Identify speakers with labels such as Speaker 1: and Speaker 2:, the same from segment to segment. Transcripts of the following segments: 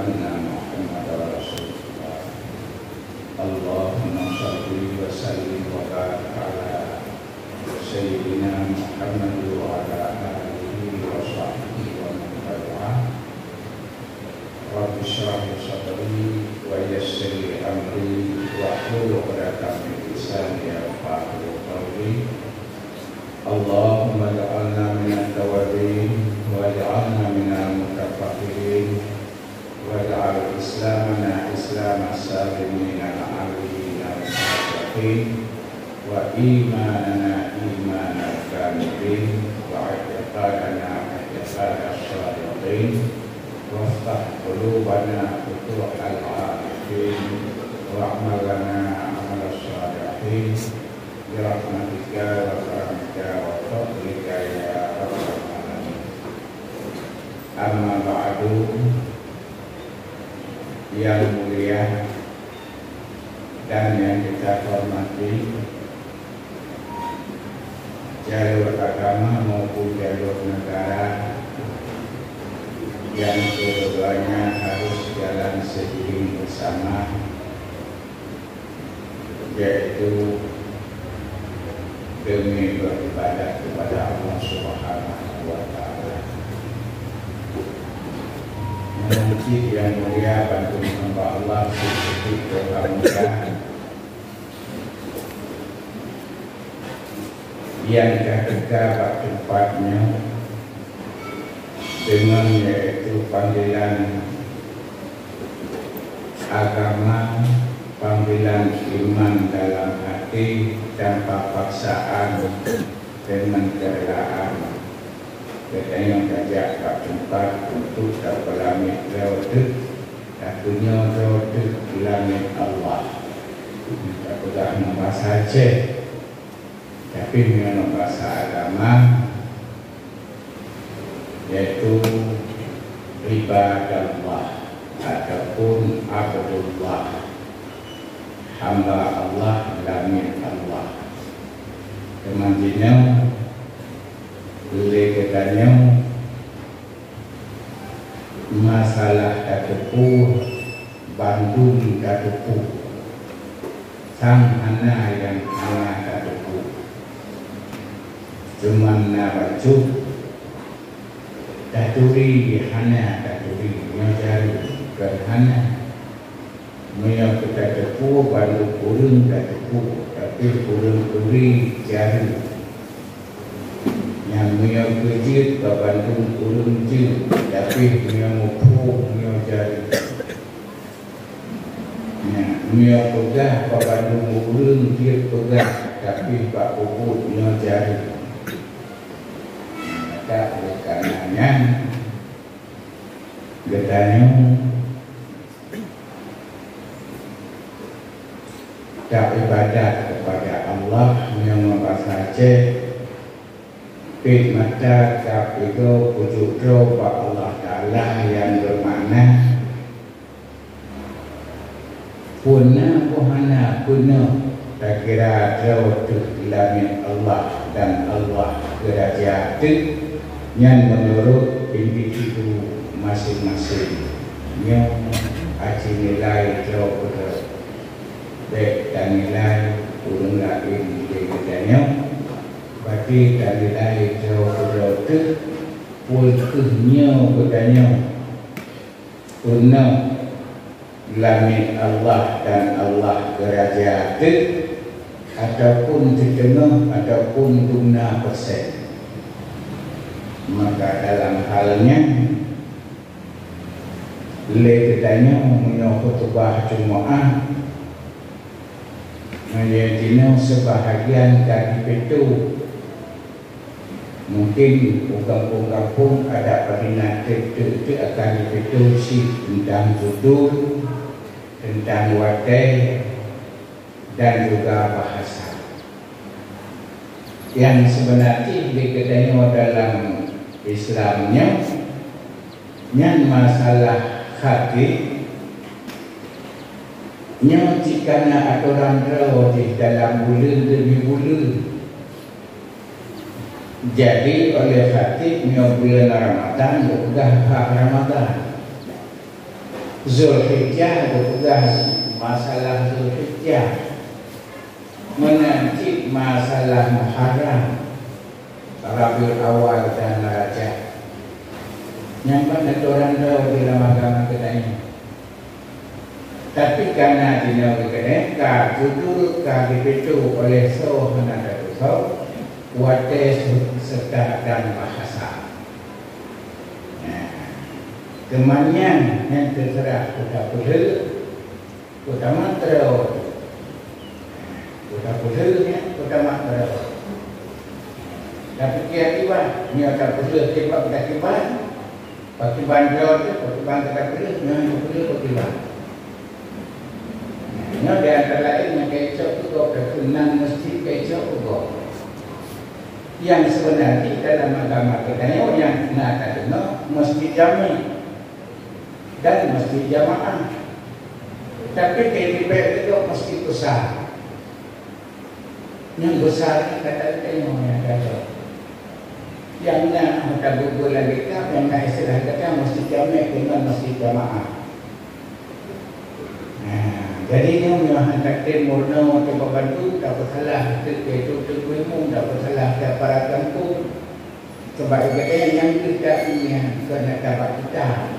Speaker 1: أن محمد رسول الله. اللهم صل وسلم وبارك على سيدنا محمد وعلى آله وصحبه ومن تبعه. رب اشرح لي صدري ويسر لي أمري واحلل عقدة من لساني يفقهوا قولي. اللهم اجعلنا من التوابين واجعلنا من المتفكرين واجعل إسلامنا إسلام السالمين العاملين المتقين وإيماننا إيمان الكاملين واعتقادنا اعتقاد الصادقين وافتح قلوبنا فتوح العارفين واعملنا عمل الصالحين برحمتك وكرمك وفضلك يا رب العالمين. Amma ba'du, yang mulia dan yang kita hormati, jalur agama maupun jalur negara yang keduanya harus jalan seiring bersama, yaitu demi beribadah kepada Allah Subhanahu wa Ta'ala. Memuji yang mulia bantu hamba Allah seperti kemuliaan yang ketika tempatnya dengan yaitu panggilan agama, panggilan iman dalam hati tanpa paksaan dengan kerelaan. Kita yang tajak kat tempat untuk tak berlamit lewat takutnya lewat langit Allah. Tak pegang nama saja, tapi dengan bahasa agama, yaitu ibadah Allah ataupun abdullah, hamba Allah, langit Allah. Kemanjinya boleh katanya masalah katupu Bandung katupu sang anak yang anak katupu cuman nabacu katuri hana katuri nyajari kerhana meya katupu Bandung kurung katupu tapi kurung turi jari yang punya kejut ke Bandung kurung je, tapi punya mupu punya jari. Punya pegah ke Bandung kurung je pegah, tapi pak kuku punya jari. Tak bukannya getanya tak ibadat kepada Allah yang membasaje mata tak itu pujuk doa Allah Ta'ala yang bermakna punna puhana punna tak kira jauh tu langit Allah dan Allah kerajaan yang menurut individu masing-masing yang aci nilai jauh betul baik dan nilai urung lain di kedanya bagi dari lain jauh tu pulkuhnya bedanya punna langit Allah dan Allah kerajaan ataupun setengah ataupun 2%. Maka dalam halnya leketanya menyokotubah Jumaat menjadinya sebahagian dari itu. Mungkin kampung-kampung ada peringat itu akan dipetulsi tentang judul, tentang wadai dan juga bahasa. Yang sebenarnya diketahui dalam Islamnya yang masalah hati nya jika nak aturan di dalam bulan demi bulan. Jadi oleh hati bulan Ramadan juga hak Ramadan. Zulhijjah berpegang masalah Zulhijjah, menanti masalah Muharram, Rabiul Awal dan Rajab. Nyampak ada orang tahu di dalam agama kita ini. Tapi karena di dalam kita judul dipicu oleh sohana dan soh, wates serta dan bahasa. Kemanyan yang terserah kota pula, kota mantra, kota pula, kota mantra. Tapi tiba-tiba ni kota pula tiba tiba, pakai bandar tu, pakai bandar pula, ni pula. Ni ada antara lain yang kecok tu kau berkenan mesti kecok tu. Yang sebenarnya dalam agama kita yang nak kata mesti jamin dan mesti jamaah. Tapi KTP itu mesti besar. Yang besar kata kita yang kata. Yang nak kita gugur lagi kan, yang nak istilah kata mesti jamin dengan mesti jamaah. Jadi ni memang takdir murna untuk membantu, tak bersalah. Itu terkuimu, tak bersalah. Tak para kampung. Sebab yang kita ini kena dapat kita.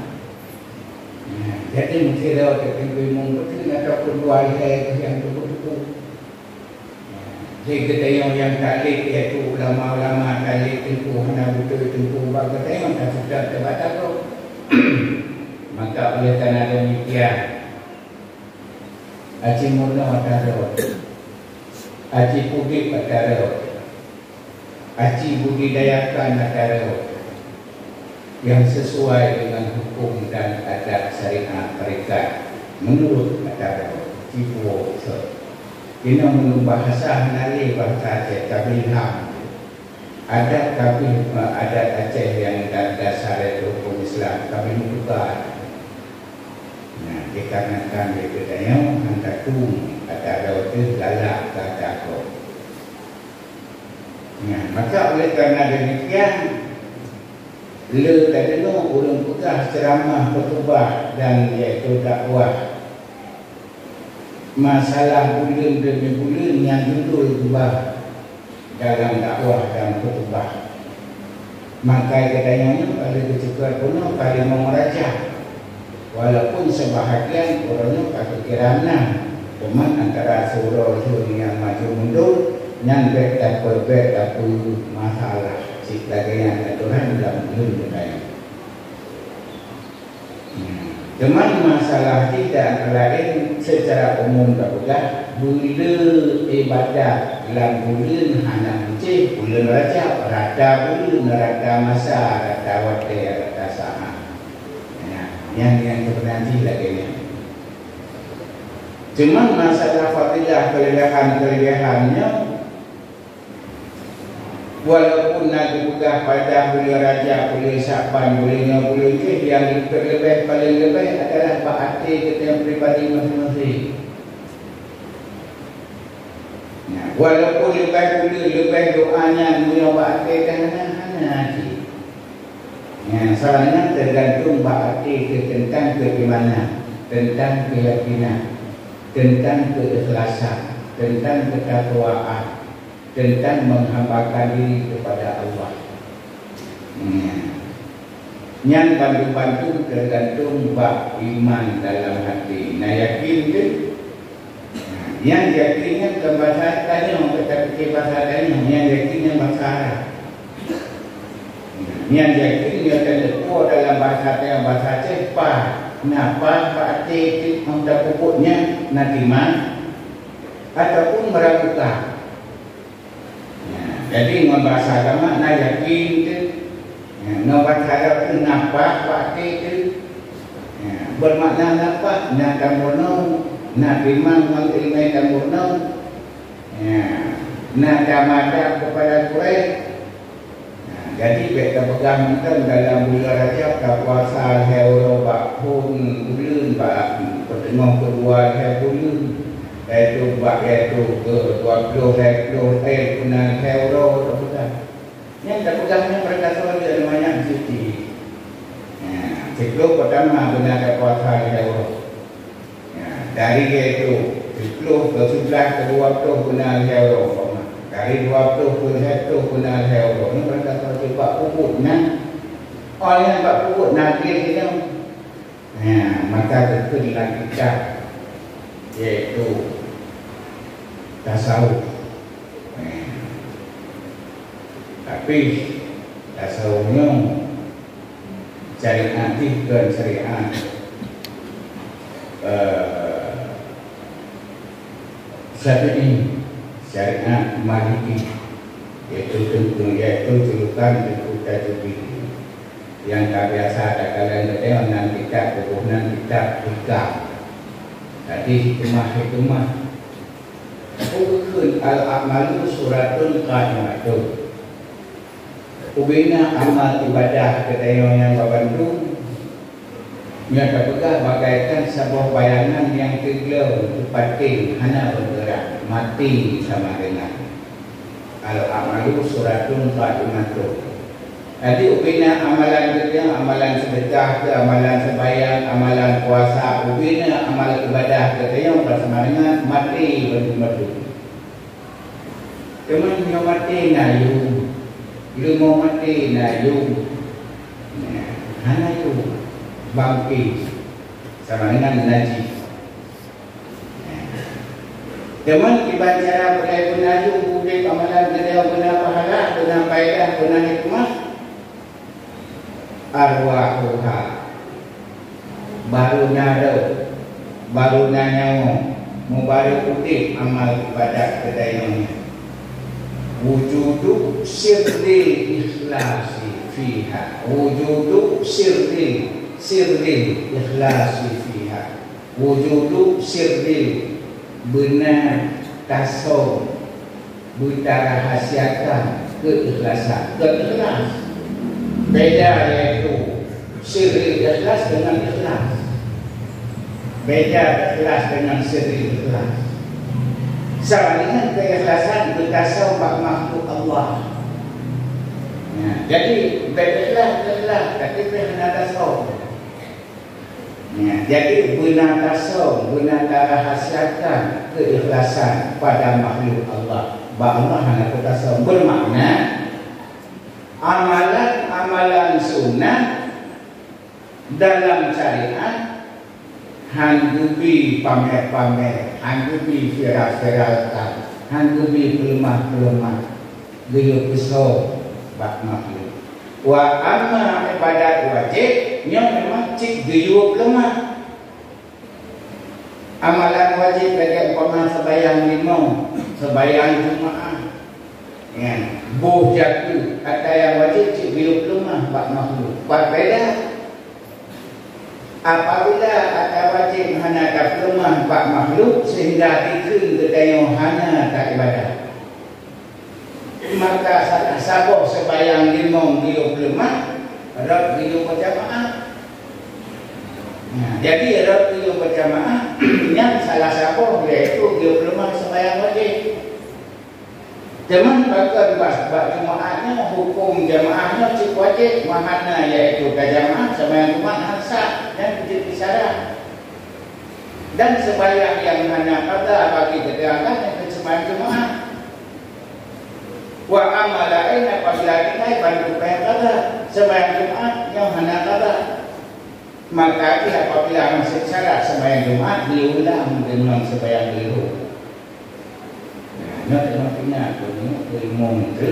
Speaker 1: Jadi mesti lewat terkuimu betul ataupun dua hari yang cukup-cukup. Jadi kita yang taklik iaitu ulama-ulama taklik tempuh, hendak betul tempuh. Bagi kita yang tak sudah terbatas. Maka oleh kerana demikian, Aji murna mataro, aji putih mataro, aji budidayakan mataro yang sesuai dengan hukum dan adat syariat mereka menurut mataro. Cipu so, ini menurut bahasa nali bahasa Aceh kabilham. Adat kabil adat Aceh yang dasar itu hukum Islam kabil juga. Nah, dikarenakan bedanya antara ada itu galak kata kau. Nah, maka oleh kerana demikian, le tadi no urang pegah ceramah khutbah dan iaitu dakwah masalah bulan demi bulan yang judul ubah dalam dakwah dan khutbah. Maka katanya ada kecukupan penuh kali memeraja. Walaupun sebahagian orangnya kata kirana, cuman antara surau yang maju mundur, yang tak berbeda tak masalah. Jika yang Tuhan dalam dunia. Cuman masalah tidak lain secara umum juga bila ibadat dalam bulan Hanam bulan Rajab, rada bulan, rada masa, rada waktu, rada saat. Yang sebenarnya lagi ni. Cuma masalah fadilah kelebihannya, walaupun nak dibuka pada bulan Rajab, bulan Syaban, bulan ini, yang terlebih paling lebih adalah bakti kita pribadi masing-masing. Walaupun lebih doanya punya bakti hanya soalnya tergantung bakti tentang bagaimana, tentang keyakinan, tentang keikhlasan, tentang ketakwaan, tentang menghambakan diri kepada Allah. Yang bantu-bantu tergantung bab iman dalam hati. Nah yakin ke? Yang yakinnya ke bahasa tanya, kita fikir bahasa tanya, yang yakinnya bahasa Arab. Yang yakin dia terletak dalam bahasa yang bahasa Aceh, napa bakti untuk pupuknya natiman ataupun meragukan. Jadi membahasa agama nak yakin ke, membahasa Arab itu napa bakti itu bermakna napa, nak kamuno, nak iman mengilmai kamuno, nak damada kepada Quraisy. Jadi kita pegang dalam bulan Rajab ke puasa hero bak pun bulan bak pertengah kedua bulan itu bak itu ke 20 bulan hero yang kita pegangnya mereka semua ada banyak cuti. Siklus pertama benar ada puasa di Eropa. Dari itu siklus ke-11 ke-20 benar di Eropa. Dari 20 ke 1 benar di Eropa. Ini berkata kalau sebab pupuk orang yang buat pupuk nanti kita maka terkenal kita iaitu tasawuf. Tapi tasawufnya syariat dan syariat Syafi'i, syariat Maliki, iaitu julukan Tajwid yang tak biasa ada kalian dengan kitab bukunan kitab hikam. Tadi hikmah ukun al-amalu suratun qa'imatun. Ubina amal ibadah ketayang yang babantu nyata pegah bagaikan sebuah bayangan yang tegel pating hana bergerak mati sama dengan al-amalu suratun qa'imatun. Jadi ubina amalan kita, amalan sedekah ke, amalan sembahyang, amalan puasa, ubina amal ibadah kita yang bersama dengan mati betul-betul. Cuma yang mati nayu, ilmu mati nayu, hana yu bangkit sama dengan najis. Cuma ibadah cara berlaku nayu, ubin amalan kita yang benar pahala, benar faedah, benar hikmah. Arwahuha baru nado baru nyawa mubarak putih amal ibadat kedayanya wujudu sirril ikhlasi fiha wujudu sirril ikhlasi fiha wujudu sirril benar tasawuf buta rahasiakan keikhlasan keikhlas. Beda yaitu sirri ikhlas dengan ikhlas. Beda ikhlas dengan sirri ikhlas. Sama dengan keikhlasan bertasawuf makhluk Allah. Jadi berikhlas tapi benar tasawuf. Jadi benar tasawuf, benar rahasiakan keikhlasan pada makhluk Allah. Allah hanya tasawuf bermakna amalan sunnah dalam syariat hanggubi pamer-pamer, hanggubi viral-viralkan, hanggubi pelemah-pelemah, gayuh besar bak makhluk. Wa amma ibadat wajib yang memang cik gayuh pelemah. Amalan wajib bagi umpama sembahyang lima, sembahyang Jumaat. Buh jatuh kata yang wajib cik bilik lemah bak makhluk buat beda. Apabila kata wajib hana tak lemah bak makhluk sehingga dikering kedayang hana tak ibadah, maka sabar sebayang limau bilik lemah rab bilik berjamaah. Jadi rab bilik berjamaah yang salah sabar iaitu bilik lemah sebayang wajib. Cuman bahkan bak jemaahnya hukum jemaahnya cik wajib mahana iaitu jamaah sembahyang Jumaat sah dan wajib isyarat. Dan sembahyang yang hanya qada bagi keterangan yang sembahyang Jumaat. Wa amal lain apabila kita bantu sembahyang qada, sembahyang Jumaat yang hanya qada. Maka apabila masih syarat sembahyang Jumaat diulang dengan sembahyang liru. Nak ilmu itu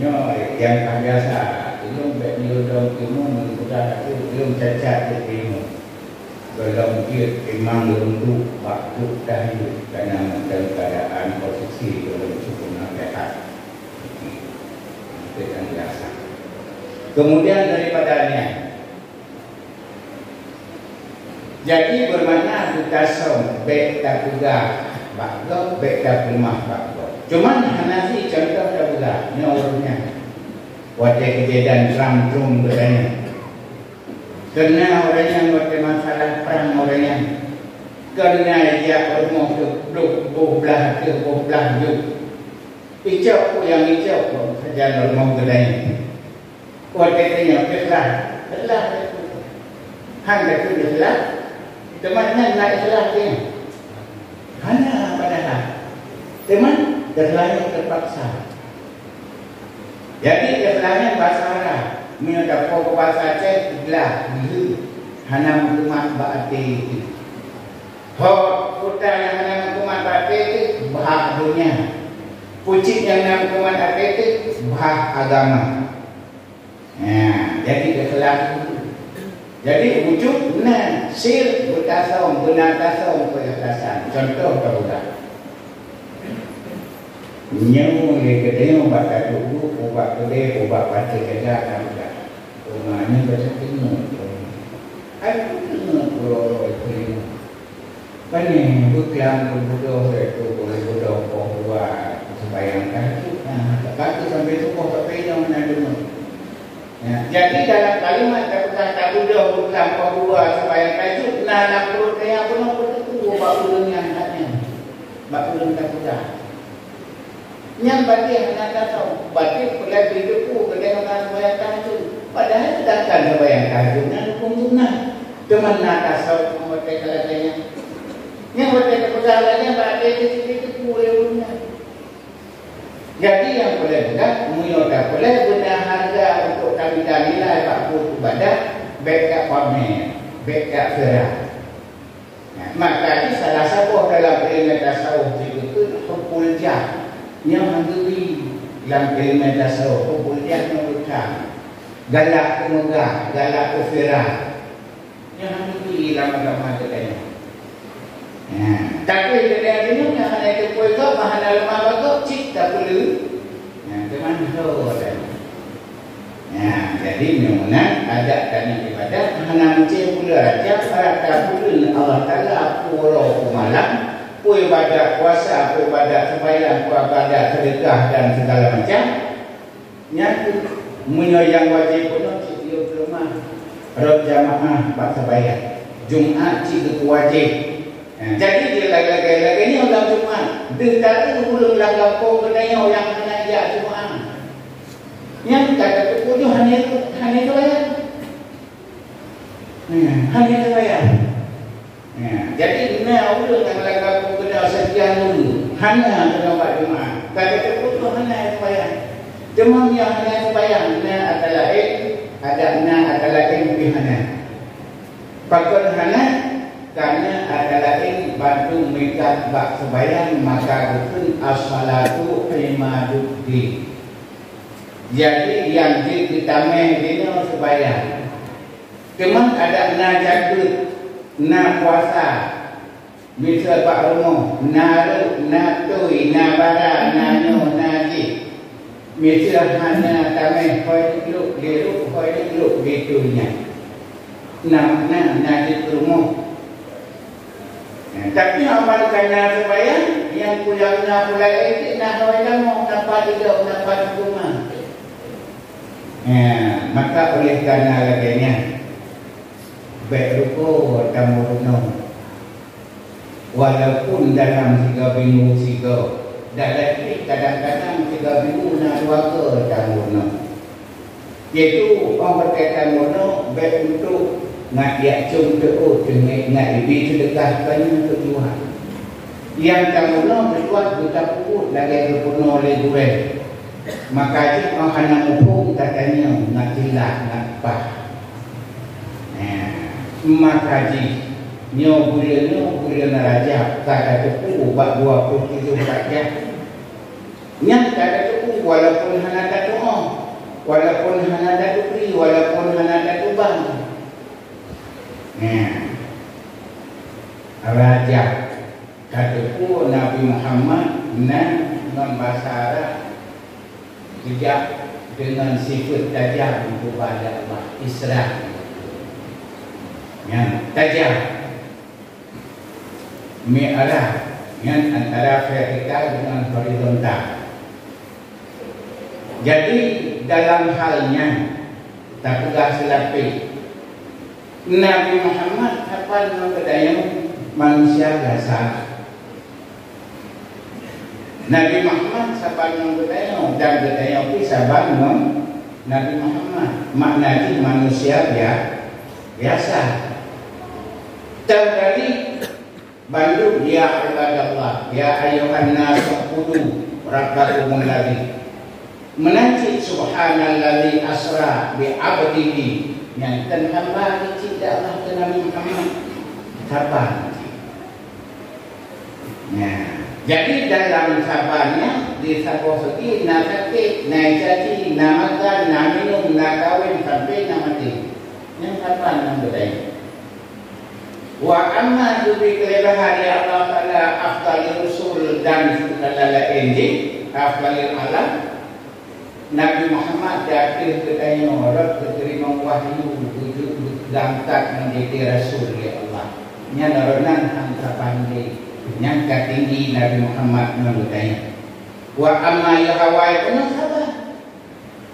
Speaker 1: yang biasa ilmu ilmu mudah ilmu cacat ilmu dalam dia memang untuk waktu dahulu karena dalam keadaan posisi dalam cukup nasihat itu yang biasa. Kemudian daripadanya jadi bermakna tutasum baik tak juga bakal baik tak lemah bakal. Cuman Hanafi contoh dah pula ni orangnya wajah kejadian perang drum berani kerana orang yang buat masalah perang orangnya kerana dia rumah duduk belah ke belah juk hijau yang hijau pun saja rumah berani wajah katanya belah Han dah tu ikhlas. Teman-teman nak ikhlas dia. Hanya padahal. Teman ikhlasnya terpaksa. Jadi ikhlasnya bahasa Arab. Mina dapat bahasa Aceh ikhlas dulu. Hana hukuman berarti itu. Hak kota yang hana hukuman berarti itu bahak dunia. Pucik yang hana hukuman berarti itu bahak agama. Jadi ikhlas itu. Jadi wujud benar, sir bertasawuf, benar tasawuf keikhlasan. Contoh tahulah. Nyamu le kedai obat dulu, obat kedai, obat baca jaga tahulah. Rumahnya baca tengok. Aku tengok kalau Pani buklang berbodoh itu boleh bodoh buat sembahyang kaki. Kaki sampai subuh tak payah mana dulu. Jadi dalam kalimat kata bodoh buklang buat sembahyang kaki, nak perut saya pun betul buat ulun yang katnya. Buat ulun tak sudah. Yang bagi anak tahu, bagi boleh hidupku kedai orang sembahyang kaki. Padahal sedangkan sembahyang kaki nak hukum sunnah. Cuma nak tasawuf memakai kalanya. Yang berkata kesalahannya berarti itu boleh guna. Jadi yang boleh guna, muyo tak boleh guna harga untuk kami nilai bakul ibadah, baik kat pamer, baik kat serah. Maka ini salah satu dalam ilmu tasawuf itu hukul jah. Yang mengeri dalam ilmu tasawuf hukul jah menurutkan galak kemegah, galak kefirah. Yang mengeri dalam agama katanya. Tapi dia ini yang ada itu puasa bahan lemah bagus cik tak perlu. Teman tu ada. Jadi memang ada tanya ibadah hana mencari pula aja pada bulan Allah Taala pura malam, pui ibadah puasa, pui ibadah sembahyang, pui ibadah sedekah dan segala macam. Nyatu yang wajib pun cik dia lemah. Rob jamaah bak sembahyang. Jumaat cik wajib. Jadi dia lagi-lagi ni orang Jumaat. Dia kata belum laga kau kedai orang kena ajak Jumaat. Yang kata tu punya hanya itu bayar. Hanya itu bayar. Jadi nak orang yang laga kau kedai sekian dulu. Hanya kena buat Jumaat. Kata tu punya hanya itu bayar. Cuma yang hanya itu bayar. Nak adalah adalah lebih hanya. Pakon hanya karena adalah ini bantu mereka bak sembahyang maka betul as-salatu imaduddin. Jadi yang ditamai dino sembahyang. Cuma ada na jagut, na puasa. Misal pak rumah, na tui, na bara, na nyo, na ji. Misal hanya tamai hoi luk, hoi luk gitunya. Na di rumah. Tapi amal kena sembahyang yang pulangnya pulai nak orang mau dapat tidak dapat hukuman. Maka oleh karena laginya baik ruko tamuruno walaupun dalam 3 minggu 3 dalam kadang-kadang 3 minggu nak 2 tamuruno. Iaitu orang berkata tamuruno baik untuk nak dia cung tu dengan nak lebih sedekahkan untuk Tuhan. Yang kamu nak berbuat buta puput lagi berpenuh oleh gue. Maka itu orang nak hukum katanya nak jelas nak pas. Maka ji nyo bulan raja kata tu buat 27 raja. Yang kata tu walaupun hana tak doa, walaupun hana tak beri, walaupun hana tak ubah. Raja kataku Nabi Muhammad non bahasa Arab tidak dengan sifat tajam kepada Allah Isra yang tajam mi'raj yang antara vertikal dengan horizontal. Jadi dalam halnya tak pegang selapis Nabi Muhammad apa mengadai manusia biasa. Nabi Muhammad siapa mengadai dan gadai itu siapa Nabi Muhammad maknanya manusia biasa. Tadi bantu ya ibadallah ya ayuhan nasu ubudu rabbakumul ladzi menanti subhanalladzi asra bi 'abdihi yang hamba cinta Allah ke Nabi Muhammad sabar. Nah, jadi dalam sabarnya di sabohki nakati naijati namakan naminum nakawin sampai namati yang sabar nang bedai. Wa amma dubi kelebihan ya Allah Ta'ala afdalil rusul dan segala injil afdalil alam Nabi Muhammad akhir katanya orang terima wahyu diangkat menjadi rasul ya Allah nya naronan angka pandai nyangka tinggi Nabi Muhammad menurutnya wa amma ya hawai pun sabar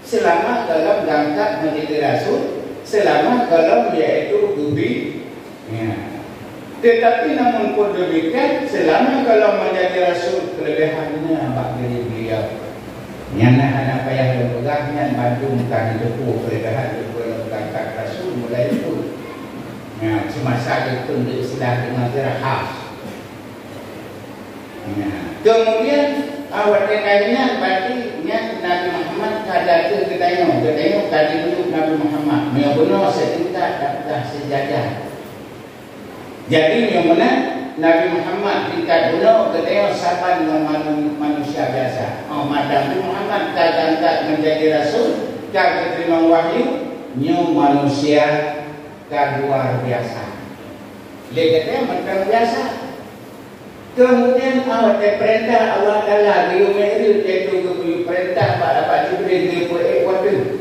Speaker 1: selama dalam diangkat menjadi rasul selama dalam yaitu dubi ya. Tetapi namun pun demikian selama kalau menjadi rasul kelebihannya bagi beliau nyana anak payah lepegahnya bandungkan depu kelebihan depu lepegahkan rasul mulai itu ya, semasa itu istilah dengan khas ya. Kemudian awal dekainya berarti Nabi Muhammad kada ke gedayong tadi dulu Nabi Muhammad mengono setingkat dah sejajar. Jadi yang mana Nabi Muhammad tingkat dulu ketemu sahabat dengan manusia biasa. Oh, Nabi Muhammad tak menjadi rasul, tak terima wahyu, nyu manusia tak luar biasa. Lekatnya macam biasa. Kemudian awak perintah Allah Taala di umur itu perintah pada Jibril di waktu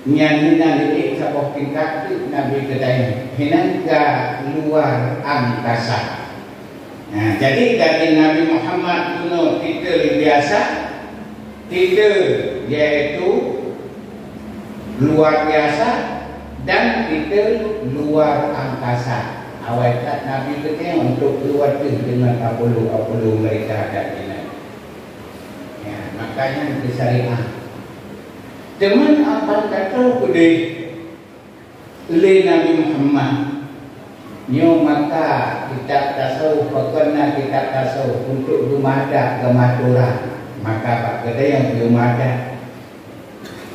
Speaker 1: nyanyian ini sabok tingkat Nabi kedai hinan ke luar angkasa. Nah, jadi dari Nabi Muhammad kuno titel biasa, titel yaitu luar biasa dan titel luar angkasa. Awal tak Nabi kedai untuk keluar dengan apulu mereka ada di sana. Ya, makanya di syariah. Teman apa kata kude le Nabi Muhammad nyo maka kitab tasawuf pokoknya kitab tasawuf untuk dumada gematura maka pak kedai yang dumada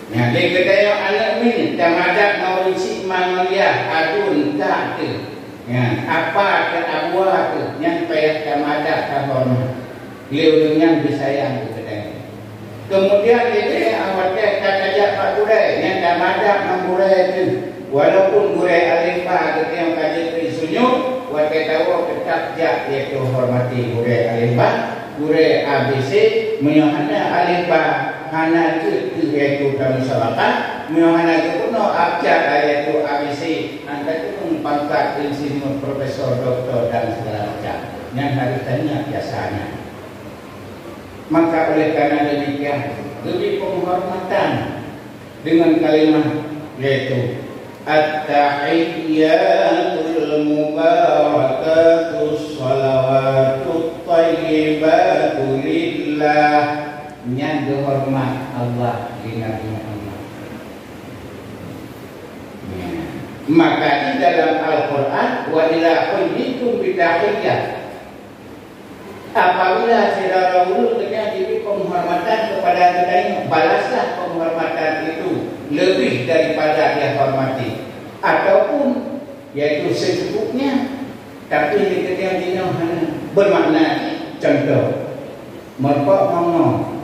Speaker 1: ya le kedai yang anak min tamada mau isi manusia adun tak tu ya apa ke abwa tu yang payah tamada kahon leu yang disayang kedai. Kemudian dia awaknya tak ajak Pak Gurai yang dah madap dengan Gurai itu walaupun Gurai Alifah ketika yang kaji sunyu wakil tahu tetap jak iaitu hormati Gurai Alifah Gurai ABC menyohana Alifah hana itu iaitu kami salahkan menyohana itu kuno abjad iaitu ABC anda itu pangkat insinyur profesor doktor dan segala macam yang harus tanya biasanya. Maka oleh karena demikian lebih penghormatan dengan kalimat yaitu at-tahiyyatul mubarakatus shalawatut thayyibatu lillah yang dihormat Allah di Nabi Muhammad. Ya. Maka di dalam Al-Quran wa ila huyyikum bidahiyyah apabila saudara dahulu terjadi penghormatan kepada kita balaslah penghormatan itu lebih daripada dia hormati ataupun yaitu secukupnya tapi ketika dia bermakna contoh mereka ngomong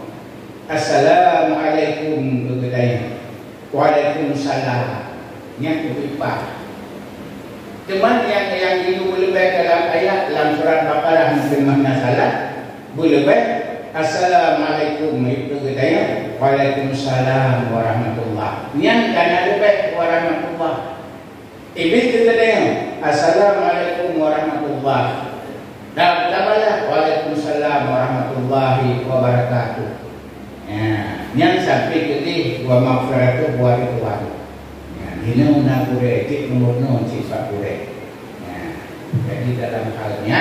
Speaker 1: assalamualaikum kepada waalaikumsalam yang berlipat. Cuman yang itu boleh baik dalam ayat dalam surat Baqarah mungkin makna salah boleh baik assalamualaikum itu katanya waalaikumsalam warahmatullah yang kan ada baik warahmatullah iblis katanya assalamualaikum warahmatullah dan tabalah waalaikumsalam warahmatullahi wabarakatuh yang sampai ke wa maghfiratuh wa ridwan. Ini una kure cik nomor cik pak kure. Jadi dalam halnya,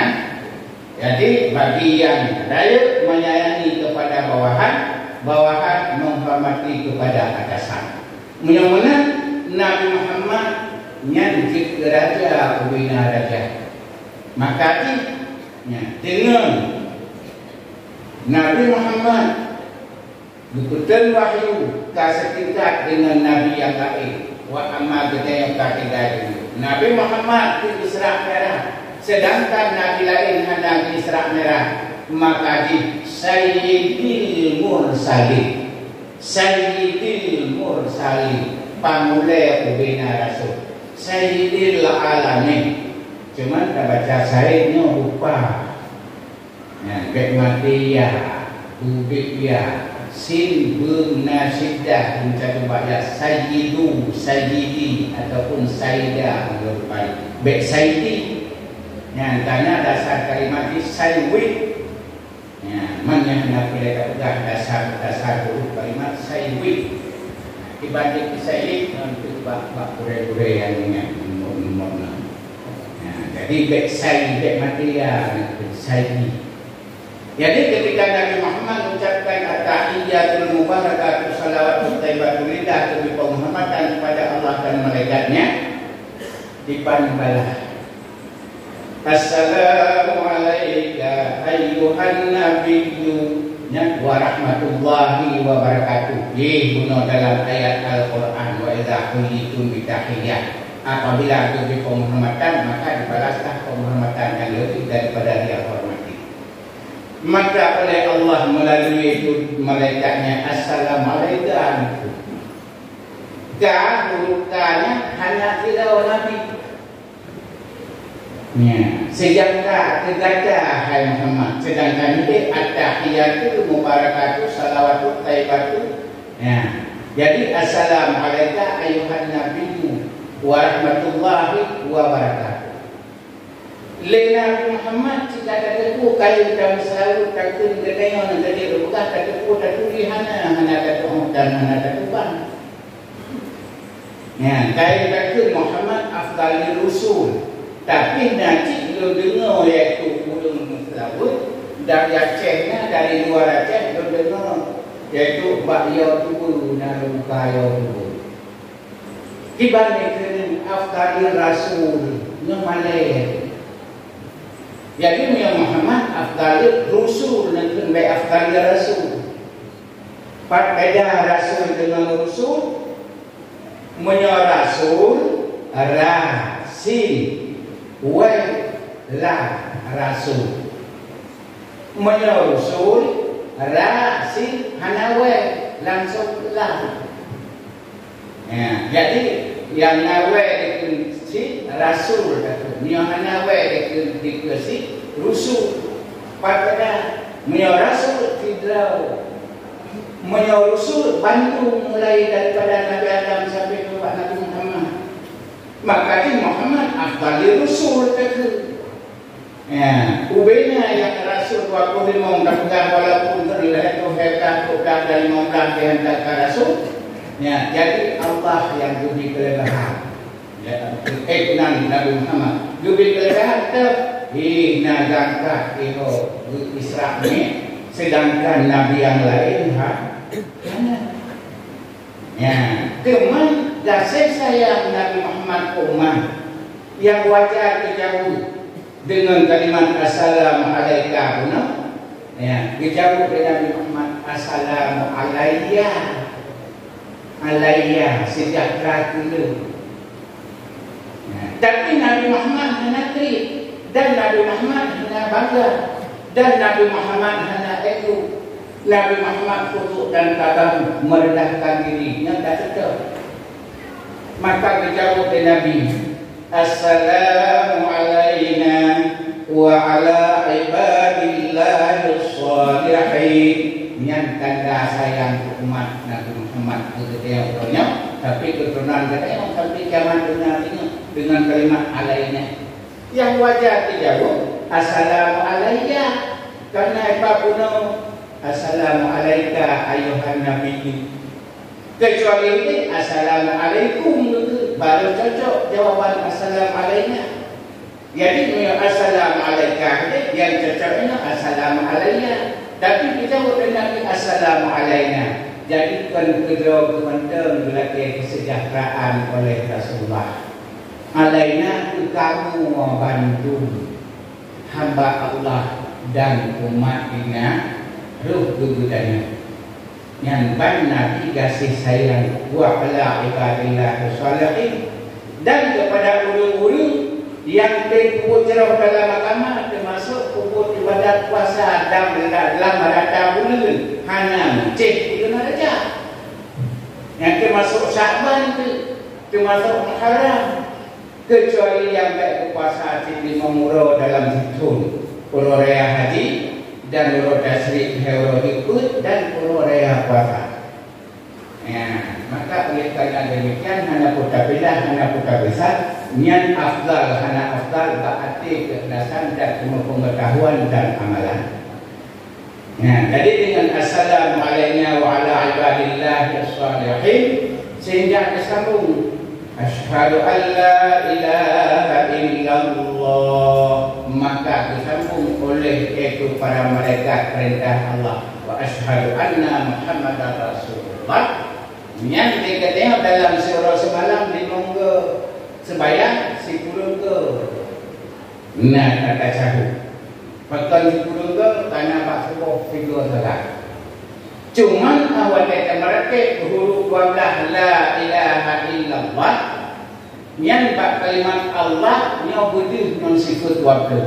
Speaker 1: jadi bagi yang daya menyayangi kepada bawahan, bawahan menghormati kepada atasan. Mudah-mudahan Nabi Muhammad nyantik raja ubina raja. Maka dengan Nabi Muhammad diputar wahyu setingkat dengan Nabi yang lain. Wa amma kita yang kaki Nabi Muhammad di Isra Merah, sedangkan Nabi lain hendak di Isra Merah. Maka di Sayyidil Mursalin, Sayyidil Mursalin, pamulai ubina rasul, Sayyidil Alamin. Cuman tak baca Sayyidnya lupa. Bek matiya, ubikya, sin bernasidah, mencari baca Sayyidu, Sayyidi ataupun Sayyidah. Bek Sayyidi, yang tanya dasar kalimat ini Sayyid. Mana nak boleh pegang dasar huruf kalimat Sayyid. Dibanding Sayyid untuk bak pure-pure yang ingat nomor. Jadi bek Sayyid, bek matiya, Sayyid. Jadi ketika Nabi Muhammad mengucapkan at-tahiyyatul mubarakatuh salawatut thayyibatul lidah demi penghormatan kepada Allah dan malaikatnya, dipanbalah Assalamu alayka ayyuhan nabiyyu wa rahmatullahi wa barakatuh. Guna dalam ayat Al-Quran, wa idza huyitum bi tahiyyah. Apabila diberi penghormatan, maka dibalaslah penghormatan yang lebih daripada dia hormati. Maka oleh Allah melalui itu malaikatnya Assalamualaikum. Hurufnya hanya tidak Nabi. Sejak tergada hai Muhammad. Sedangkan ini at-tahiyatul mubarakatuh salawatut thayyibatuh. Jadi assalamualaikum ayuhan nabiyyu wa rahmatullahi wa barakatuh. Nabi Muhammad jika ada ku kayu dan selalu takun gedenya nan jadi rukah takku takuri hana takku dan hana takuban. Kayu takun Muhammad afdalul rusul. Tapi nanti lo dengar iaitu ulun selawut dari Acehnya, dari luar Aceh lo dengar iaitu Bakyo Tubu dan Bakyo Tubu. Dibandingkan afdalul rasul yang Malay. Jadi Muhammad afdalul rusul dan baik afdalul rasul. Beda rasul dengan rusul, rasul rasil. La rasul menyusul rasil hanawe langsung lah. Jadi yang nawe si rasul yang hanawe dikasi rusul pada menyusul tidak menyusul bantu mulai daripada Nabi Adam sampai ke Nabi Muhammad. Maka di Muhammad afdalul rusul kata. Ubenya yang rasul 25 dah walaupun terlihat tu hebat bukan dari 15 kehendak ke rasul. Jadi Allah yang diberi kelebihan. Nabi Muhammad diberi kelebihan tu nagangkat itu Isra ni, sedangkan Nabi yang lain teman kasih sayang Nabi Muhammad umat yang wajar dijauh dengan kalimat Assalamualaikum. Dijauh dari Nabi Muhammad Assalamu alayya, alayya sejahtera dulu. Tapi Nabi Muhammad hanya terima dan Nabi Muhammad hanya bangga dan Nabi Muhammad hanya itu. Nabi Muhammad khusyuk dan tabah merendahkan dirinya tak tetap. Maka dijawab oleh Nabi Assalamu alayna wa ala ibadillahis shalihin. Yang tanda sayang umat Nabi Muhammad ketuanya, tapi keturunan kita sampai kiamat dunia dengan kalimat alayna. Yang wajar dijawab Assalamu alayya karena apa pun Assalamualaikum ayuhan nabiyyu. Kecuali ini Assalamualaikum baru cocok jawaban Assalamualaikum. Jadi Assalamualaikum yang cocoknya Assalamualaikum. Tapi kita boleh Nabi Assalamualaikum. Jadi kedua kementerian berlaku kesejahteraan oleh Rasulullah. alaina kamu bantu hamba Allah dan umat ini ruh kegudanya yang Nabi kasih sayang wa ala ibadillah sholihin dan kepada ulul-ulul yang terpujian dalam agama termasuk kubur ibadat puasa dalam rata bulan hanya cek bulan Rajab yang termasuk Sya'ban termasuk Muharram kecuali yang baik puasa di memurau dalam hitun puluh raya haji dan puluh tasrik hero ikut dan puluh raya puasa. Ya, maka oleh kerana demikian hana putra bilah hana putra besar niat afdal hana afdal berarti keikhlasan dan pengetahuan dan amalan. Ya, jadi dengan assalamualaikum wa ala ibadillah sholihin sehingga disambung asyhadu an la ilaha illallah maka disambung oleh itu para malaikat perintah Allah wa asyhadu anna muhammadar rasulullah yang dikatakan dalam surah semalam di monggo sembahyang si kurung ke nah kata cahu bahkan si kurung ke karena pak subuh figur salah cuman awal kata mereka huruf 12 la ilaha illallah yang bak kalimat Allah yang budi non sifat waktu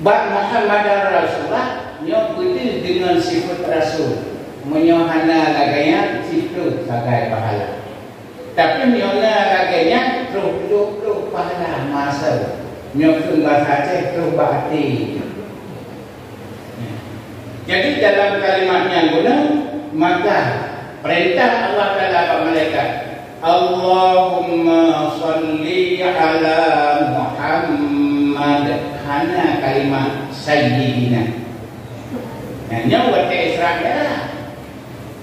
Speaker 1: bak Muhammadar Rasulullah yang budi dengan sifat Rasul menyohana laganya situ sebagai pahala tapi menyohana laganya terus pahala masa nyokun bahasa Aceh terus berarti. Jadi dalam kalimat yang guna maka perintah Allah Taala kepada malaikat Allahumma salli ala Muhammad hana kalimat sayyidina. Hanya waktu Israel.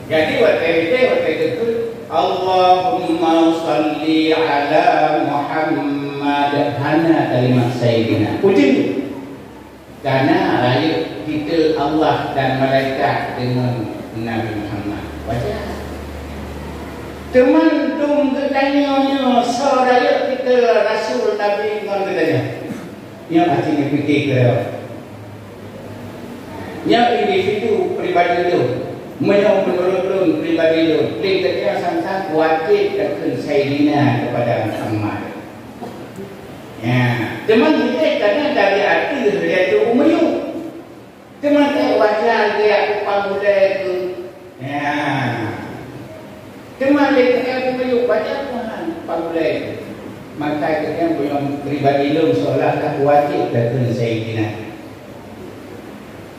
Speaker 1: Jadi waktu itu Allahumma salli ala Muhammad hana kalimat sayyidina. Puji karena rakyat kita Allah dan malaikat dengan Nabi Muhammad wajah teman dum ketanyanya saudara kita Rasul Nabi dengan ketanya yang artinya fikir ke yang individu pribadi itu menurut pribadi itu kita sangat wajib akan sayyidina kepada Muhammad. Ya, teman kita kadang dari hati dia tu umayu. Teman kita wajar dia panggulai tu. Ya. Teman kita umayu wajar Tuhan panggulai. Maka kita punya pribadi lu seolah-olah wajib datang sayyidina.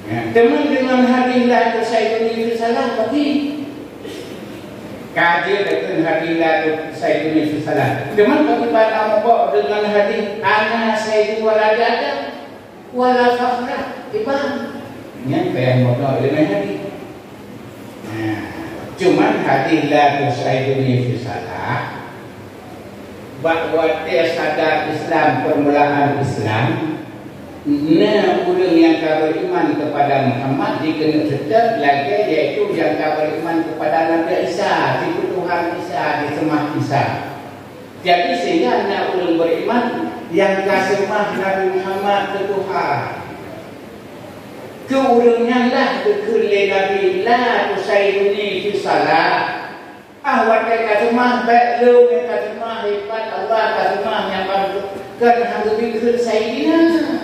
Speaker 1: Ya, teman dengan hadilah tu sayyidina salah bagi kaji dengan hadilah Sayyidina Salam. Cuma bagaimana apa dengan hadis ana Sayyidina walad Adam wala fakhra ibam. Yang kayak modal dengan hadis. Nah, cuma hadilah Sayyidina Salam bahwa dia sadar Islam permulaan Islam. Nah, orang yang beriman kepada Muhammad dikenal tetap lagi yaitu yang beriman kepada Nabi Isa, di Tuhan Isa, di Semah Isa. Jadi sehingga anak orang beriman yang kasemah Nabi Muhammad ke Tuhan. Keurangnya lah kekulai Nabi la tusayyuni fi salah. Awak kasemah baik lu kasemah hebat Allah kasemah yang baru kan harus dikul sayyidina.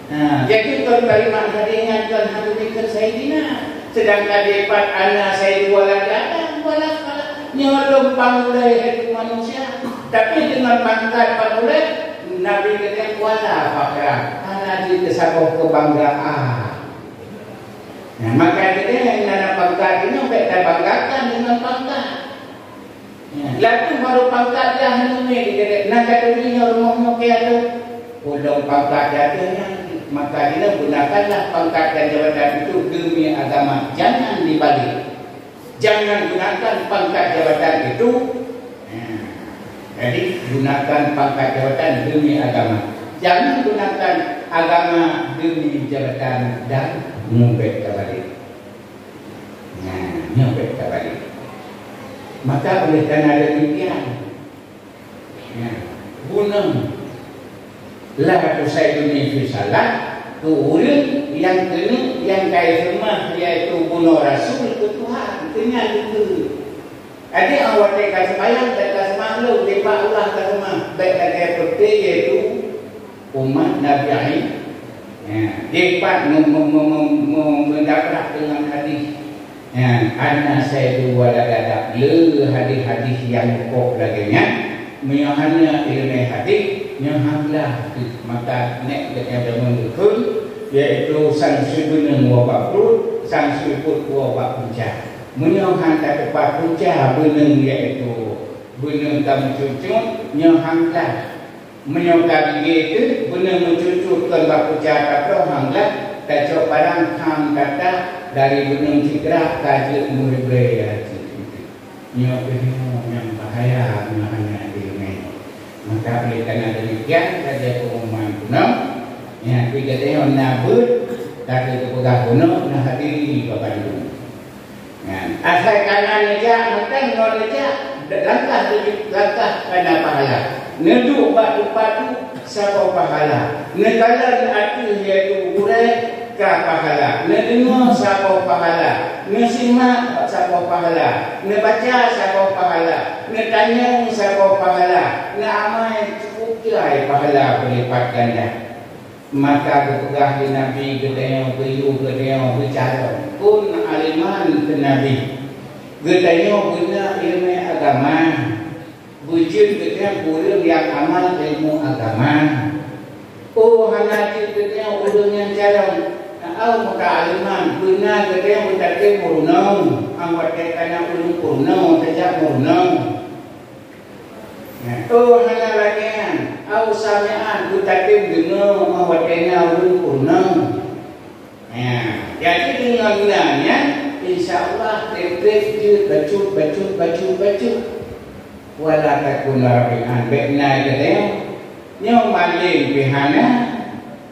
Speaker 1: Nah, jadi kalau kalimat haringan kan harus dikir Sayyidina sedangkan depan anak Sayyid walad Adam walad nyolong pangulai hidup manusia tapi dengan pangkat pangulai Nabi kata wala fakra anak di kesabuh kebanggaan. Nah, maka kita yang ada pangkat ini kita banggakan dengan pangkat. Lalu baru pangkat dia hanumi dikata nak kata dunia rumahnya kaya tu pulang pangkat jatuhnya. Maka dia gunakanlah pangkat dan jabatan itu demi agama. Jangan dibalik. Jangan gunakan pangkat jabatan itu. Jadi gunakan pangkat jabatan demi agama. Jangan gunakan agama demi jabatan dan nyumpet kembali. Nyumpet kembali. Maka oleh karena demikian Ya, gunung lah usai dunia fi salat tu urang yang kena yang kaya semua iaitu bunuh rasul ke Tuhan kenyal itu. Ada awak tak sembahyang tak semalu depa Allah tak semua baik ada putih iaitu umat Nabi Ali. Ya, depa mendapat dengan hadis. Ya, ana saya dua dadak le hadis-hadis yang pokok laginya menyahana ilmu hadis nyahanglah maka nek yang mengikut iaitu sang subunan wabakul sang subut wabakujah menyahan tak tepat kujah benang iaitu benang kamu cucuk nyahanglah menyokap itu benang mencucukkan bakujah tak hanglah tak cok padang hang kata dari benang cikrak kaji murid-murid nyok yang bahaya nyahanya maka oleh kerana demikian saja pengumuman kuno yang tiga tahun nabut tak terpegang kuno nak hadiri bapak ibu asal kanan aja mentang non aja langkah pada pahala neduk batu-batu siapa pahala nekalan arti iaitu urai ke pahala nedengar siapa pahala nesimak siapa pahala nebaca siapa pahala netanya siapa pahala amal cukup kirai pahala berlipat ganda maka berpegah di Nabi gedaya beriu gedaya bercara pun aliman ke Nabi gedaya guna ilmu agama bujin gedaya burung yang amal ilmu agama oh hanaji gedaya urung yang jarang maka aliman guna gedaya bertakir murnong angwat kena ulung purnong tajak murnong oh hanya lagian au samian kutatim dengar mawatena ulun purnang jadi dengan gunanya insyaallah tepuk bacut wala takun rabi'an bekna gedeng nyong maling pihana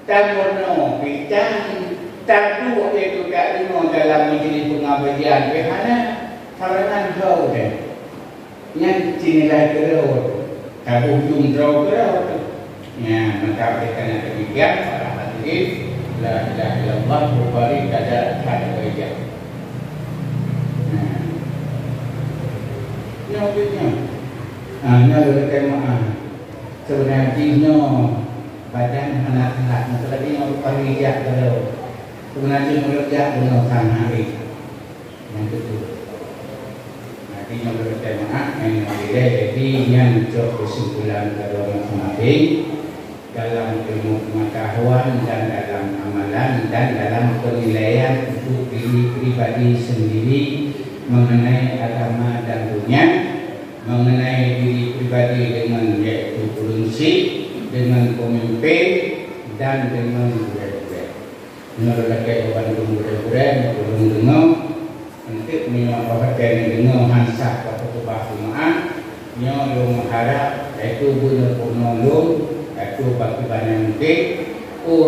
Speaker 1: tamurno pitang tadu itu tak dengar dalam majlis pengabdian pihana sarangan hau deh yang cinilai kerau tabu jumdrau kerau ya maka berkaitan demikian para hadirin la ilaha illallah bari kada ada wajah nyobitnya berkaitan maaf sebenarnya badan anak-anak tadi yang pariya kerau sebenarnya kerja dengan sangat yang kedua yang bertema yang jadi yang menjawab kesimpulan dalam masing-masing dalam ilmu pengetahuan dan dalam amalan dan dalam penilaian untuk diri pribadi sendiri mengenai agama dan dunia mengenai diri pribadi dengan yaitu prinsip dengan pemimpin dan dengan budaya-budaya menurut kehidupan budaya-budaya belum dengar untuk menyebabkan dengan hansah atau ketubah Jumaat yang mengharap iaitu guna purnolong iaitu bagi banyak mungkin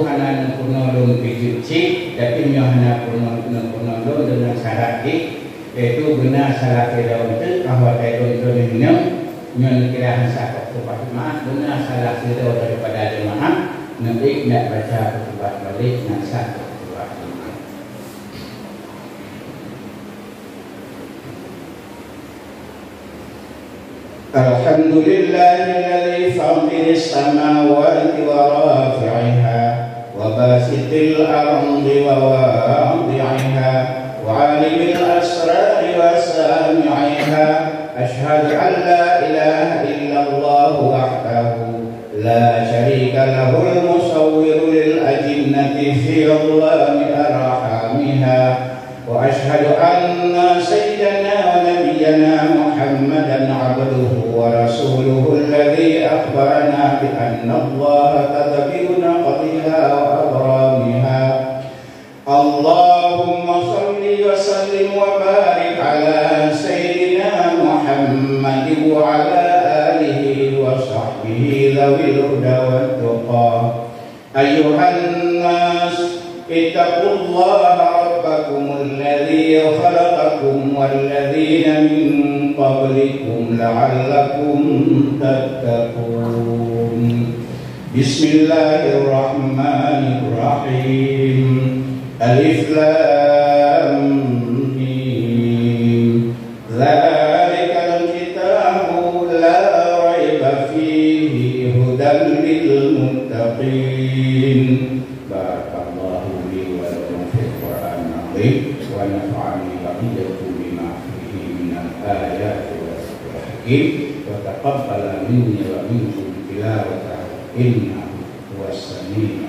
Speaker 1: hanan purnolong pijit tapi hana purnolong dengan syarat iaitu guna salah kira untuk bahwa kira untuk yang kira hansah ketubah Jumaat guna salah kira daripada jemaah nanti nak baca ketubah balik nak sah Alhamdulillahilladzi fatiris samawati wa rafi'iha wa basitil ardi wa wadi'iha wa alimil asrari wa sami'iha ashhadu an la ilaha illallah wahdahu la syarika lahul musawwiru lil ajinnati fi dhulami arhamiha wa ashhadu anna sayyidana wa nabiyyana Muhammadan abduhu wa rasuluhu alladhi akhbarana bi anna Allah tadbiruna qadiha wa abramiha Allahumma salli wa sallim wa barik ala sayyidina Muhammad wa ala alihi wa sahbihi dhawil huda wa tuqa ayyuhan nas اتقوا الله ربكم الذي خلقكم والذين من قبلكم لعلكم تتقون بسم الله الرحمن الرحيم ألف لام ميم ذلك الكتاب لا ريب فيه هدى للمتقين بارك الله لي ولكم في القرآن العظيم ونفعني وإياكم بما فيه من الآيات والذكر الحكيم وتقبل مني ومنكم تلاوته إنه هو السميع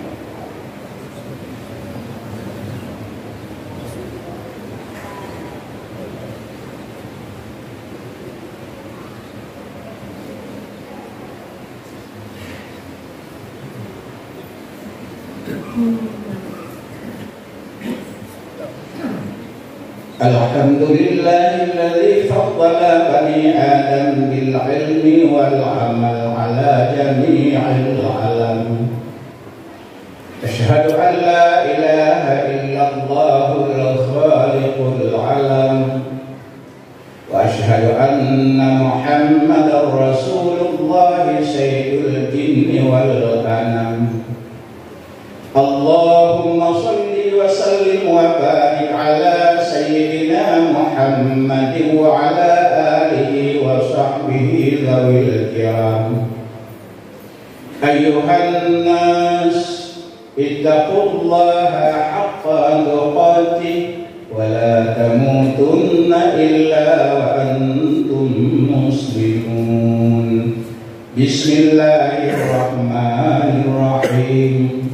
Speaker 1: الحمد لله الذي فضل بني آدم بالعلم والعمل على جميع العالم أشهد أن لا إله إلا الله الخالق العلم وأشهد أن محمدا رسول الله سيد الجن والغنم اللهم صل وسلم وبارك على سيدنا محمد وعلى آله وصحبه ذوي الكرام أيها الناس اتقوا الله حق تقاته ولا تموتن إلا وأنتم مسلمون بسم الله الرحمن الرحيم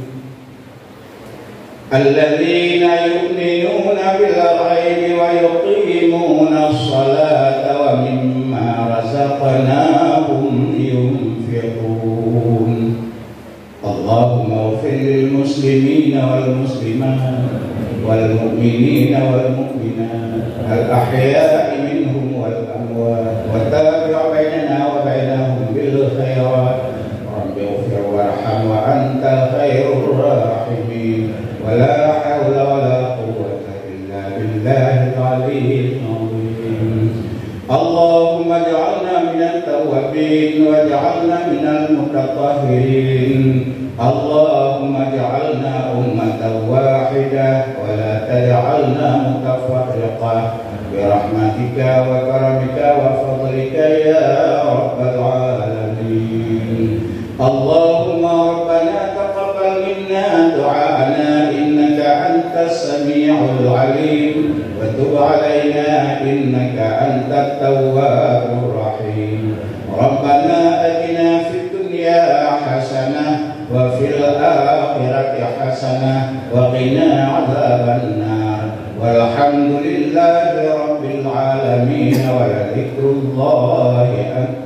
Speaker 1: الذين يؤمنون بالغيب ويقيمون الصلاة ومما رزقناهم ينفقون اللهم اغفر للمسلمين والمسلمات والمؤمنين والمؤمنات الأحياء منهم والأموات وتابع بيننا وبينهم بالخيرات رب اغفر وارحم وأنت خير الراحمين ولا حول ولا قوة إلا بالله العلي العظيم اللهم اجعلنا من التوابين واجعلنا من المتطهرين اللهم اجعلنا أمة واحدة ولا تجعلنا متفرقة برحمتك وكرمك وفضلك يا رب العالمين اللهم ربنا تقبل منا دعاءنا إنك أنت السميع العليم وتب علينا إنك أنت التواب الرحيم ربنا آتنا في الدنيا حسنة وفي الآخرة حسنة وقنا عذاب النار والحمد لله رب العالمين ولذكر الله أكبر